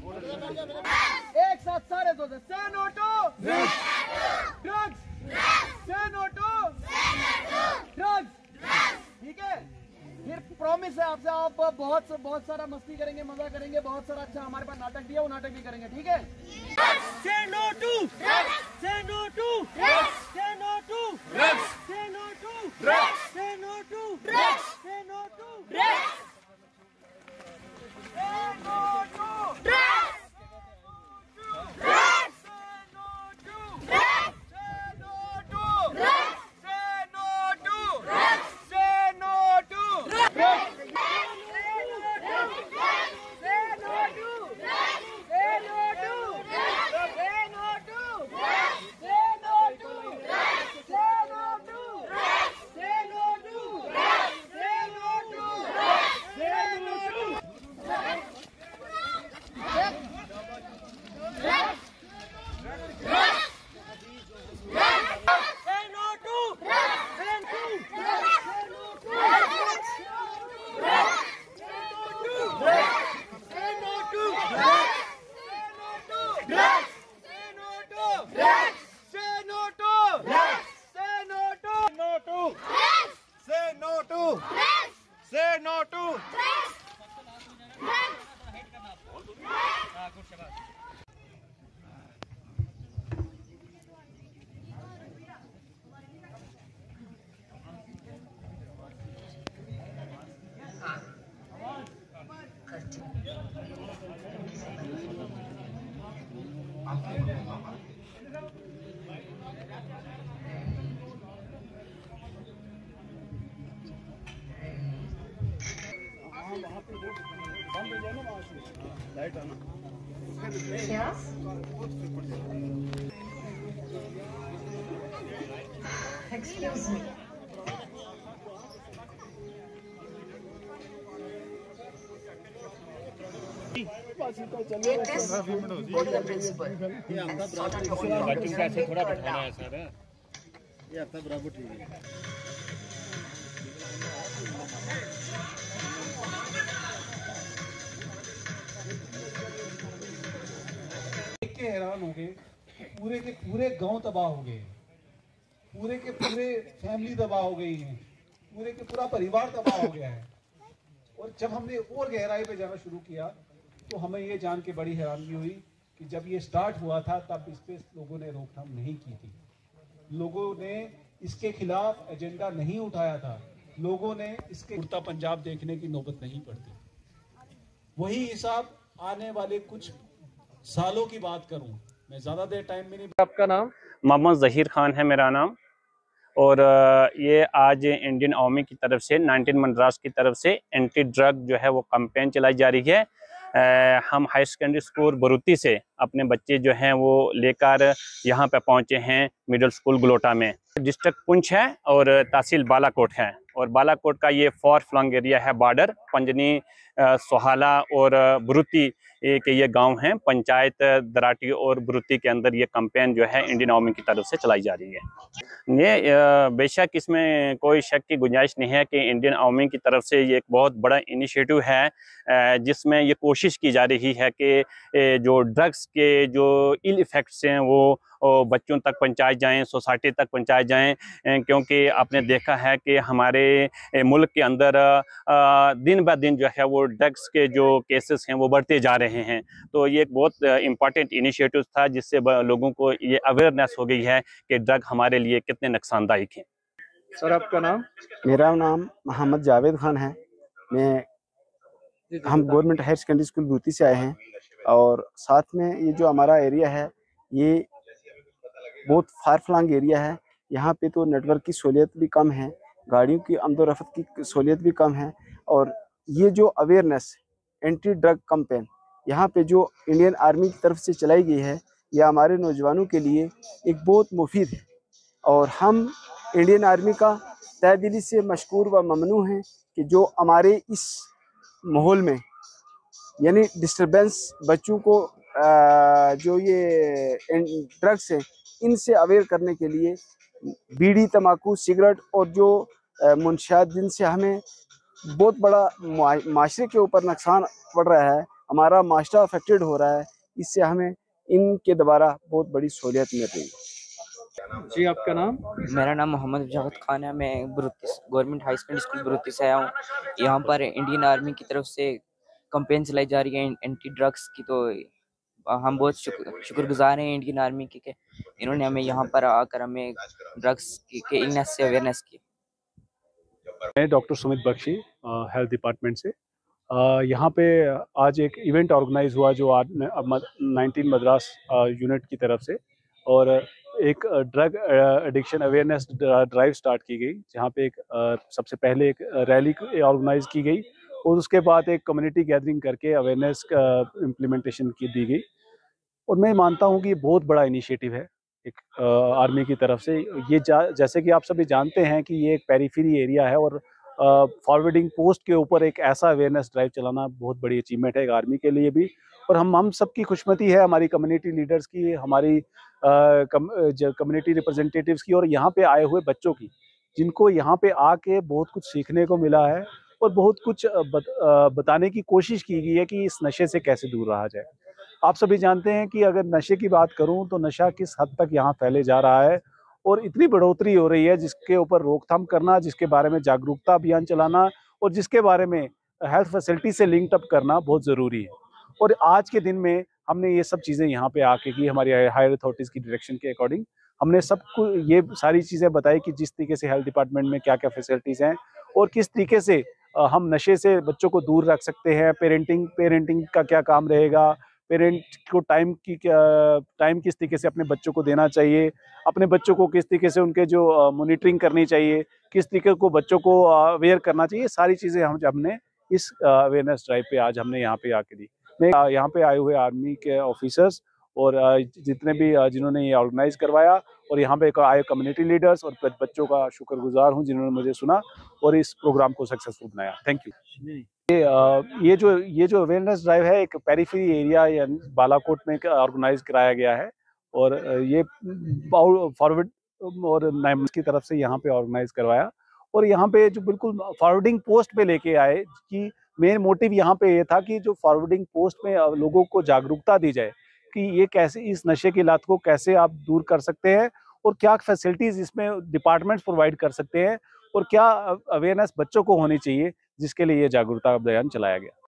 एक साथ सारे दो से no to drugs, say no to drugs. ठीक है, फिर प्रॉमिस है आपसे, आप बहुत सारा मस्ती करेंगे, मजा करेंगे, बहुत सारा अच्छा हमारे पास नाटक दिया, वो नाटक भी करेंगे। ठीक है, say no to drugs, say no to drugs, say no to drugs, say no to drugs, say no to drugs, say no to drugs, say no to drugs. Say no to Excuse me. Take this, go to the principal and sort out your own बच्चों का ऐसे थोड़ा बैठाना है sir, ये हफ्ता बराबर ठीक है। देख के हैरान हो गए, पूरे के पूरे गांव तबाह हो गए, पूरे के पूरे फैमिली तबाह हो गई है, पूरे के पूरा परिवार तबाह हो गया है। और जब हमने और गहराई पे जाना शुरू किया तो हमें ये जान के बड़ी हैरानगी हुई कि जब ये स्टार्ट हुआ था तब इस पे लोगों ने रोकथाम नहीं की थी, लोगों ने इसके खिलाफ एजेंडा नहीं उठाया था, लोगों ने इसके उड़ता पंजाब देखने की नौबत नहीं पड़ती। वही हिसाब आने वाले कुछ सालों की बात करूं, मैं ज्यादा देर टाइम में नहीं। आपका नाम? मोहम्मद ज़हीर खान है मेरा नाम, और ये आज इंडियन आर्मी की तरफ से 19 मद्रास की तरफ से एंटी ड्रग जो है वो कैंपेन चलाई जा रही है। हम हाई सेकेंडरी स्कूल बरूती से अपने बच्चे जो हैं वो लेकर यहाँ पे पहुँचे हैं मिडिल स्कूल गलोटा में। डिस्ट्रिक्ट पुंछ है और तहसील बालाकोट है, और बालाकोट का ये फॉर फ्लंग एरिया है, बॉर्डर पंजनी, सोहाला और बरूती के ये गांव हैं। पंचायत दराटी और बरूती के अंदर ये कैंपेन जो है इंडियन आर्मी की तरफ से चलाई जा रही है। ये बेशक इसमें कोई शक की गुंजाइश नहीं है कि इंडियन आर्मी की तरफ से ये एक बहुत बड़ा इनिशिएटिव है, जिसमें ये कोशिश की जा रही है कि जो ड्रग्स के जो इल इफ़ेक्ट्स हैं वो बच्चों तक पहुंचाए जाएं, सोसाइटी तक पहुंचाए जाएं, क्योंकि आपने देखा है कि हमारे मुल्क के अंदर दिन ब दिन जो है वो ड्रग्स के जो केसेस हैं वो बढ़ते जा रहे हैं। तो ये एक बहुत इम्पॉर्टेंट इनिशिएटिव था, जिससे लोगों को ये अवेयरनेस हो गई है कि ड्रग हमारे लिए कितने नुकसानदायक हैं। सर आपका नाम? मेरा नाम मोहम्मद जावेद खान है। हम गवर्नमेंट हायर सेकेंडरी स्कूल बरूती से आए हैं, और साथ में ये जो हमारा एरिया है ये बहुत फार फ्लंग एरिया है। यहाँ पे तो नेटवर्क की सहूलियत भी कम है, गाड़ियों की आमदोरफ्त की सहूलियत भी कम है, और ये जो अवेयरनेस एंटी ड्रग कैंपेन यहाँ पे जो इंडियन आर्मी की तरफ से चलाई गई है, यह हमारे नौजवानों के लिए एक बहुत मुफीद है। और हम इंडियन आर्मी का तहे दिली से मशकूर व ममनू हैं कि जो हमारे इस माहौल में यानी डिस्टर्बेंस बच्चों को जो ये ड्रग्स हैं इनसे अवेयर करने के लिए बीड़ी, तंबाकू, सिगरेट और जो मुनशियात जिनसे हमें बहुत बड़ा माशरे के ऊपर नुकसान पड़ रहा है, हमारा मास्टर अफेक्टेड हो रहा है। इससे हमें इनके द्वारा बहुत बड़ी सहूलियत मिल रही है। जी, आपका नाम? मेरा नाम मोहम्मद जावेद खान है। मैं बरूती गवर्नमेंट हाई सेकेंडरी स्कूल बरूती से आया हूँ। यहाँ पर इंडियन आर्मी की तरफ से कैंपेन चलाई जा रही है एंटी ड्रग्स की, तो हम बहुत शुक्रगुजार हैं इंडियन आर्मी के कि इन्होंने हमें यहाँ पर आकर हमें ड्रग्स के इलनेस से अवेयरनेस की। मैं doctor Sumit Bakshi health department से यहाँ पे आज एक इवेंट ऑर्गेनाइज हुआ जो आज 19 मद्रास यूनिट की तरफ से, और एक drug addiction awareness drive start की गई, जहाँ पे एक सबसे पहले एक रैली ऑर्गेनाइज की गई और उसके बाद एक कम्युनिटी गैदरिंग करके अवेयरनेस इम्प्लीमेंटेशन की दी गई। और मैं मानता हूँ कि ये बहुत बड़ा इनिशिएटिव है एक आर्मी की तरफ से। ये जैसे कि आप सभी जानते हैं कि ये एक पेरीफेरी एरिया है और फॉरवर्डिंग पोस्ट के ऊपर एक ऐसा अवेयरनेस ड्राइव चलाना बहुत बड़ी अचीवमेंट है एक आर्मी के लिए भी। और हम सबकी खुशमती है, हमारी कम्युनिटी लीडर्स की, हमारी कम्युनिटी रिप्रेजेंटेटिव्स की और यहाँ पे आए हुए बच्चों की, जिनको यहाँ पे आके बहुत कुछ सीखने को मिला है और बहुत कुछ बताने की कोशिश की गई है कि इस नशे से कैसे दूर रहा जाए। आप सभी जानते हैं कि अगर नशे की बात करूं तो नशा किस हद तक यहाँ फैले जा रहा है और इतनी बढ़ोतरी हो रही है, जिसके ऊपर रोकथाम करना, जिसके बारे में जागरूकता अभियान चलाना और जिसके बारे में हेल्थ फैसिलिटी से लिंक अप करना बहुत ज़रूरी है। और आज के दिन में हमने ये सब चीज़ें यहाँ पे आके की, हमारी हायर अथॉरिटीज़ की डायरेक्शन के अकॉर्डिंग हमने सबको ये सारी चीज़ें बताई कि जिस तरीके से हेल्थ डिपार्टमेंट में क्या क्या फैसिलिटीज़ हैं और किस तरीके से हम नशे से बच्चों को दूर रख सकते हैं। पेरेंटिंग का क्या काम रहेगा, पेरेंट को टाइम किस तरीके से अपने बच्चों को देना चाहिए, अपने बच्चों को किस तरीके से उनके जो मॉनिटरिंग करनी चाहिए, किस तरीके को बच्चों को अवेयर करना चाहिए, सारी चीज़ें हमने इस अवेयरनेस ड्राइव पे आज हमने यहाँ पे आके दी। मैं यहाँ पे आए हुए आर्मी के ऑफिसर्स और जितने भी जिन्होंने ये ऑर्गेनाइज करवाया और यहाँ पे आए कम्युनिटी लीडर्स और बच्चों का शुक्रगुजार हूँ जिन्होंने मुझे सुना और इस प्रोग्राम को सक्सेसफुल बनाया। Thank you. ये जो अवेयरनेस ड्राइव है एक पेरीफेरी एरिया या बालाकोट में ऑर्गेनाइज कराया गया है और ये फॉरवर्ड और नाइम्स की तरफ से यहाँ पे ऑर्गेनाइज करवाया और यहाँ पे जो बिल्कुल फॉरवर्डिंग पोस्ट पे लेके आए कि मेन मोटिव यहाँ पे ये था कि जो फॉरवर्डिंग पोस्ट में लोगों को जागरूकता दी जाए कि ये कैसे इस नशे की लत को कैसे आप दूर कर सकते हैं और क्या फैसिलिटीज इसमें डिपार्टमेंट्स प्रोवाइड कर सकते हैं और क्या अवेयरनेस बच्चों को होनी चाहिए, जिसके लिए ये जागरूकता अभियान चलाया गया।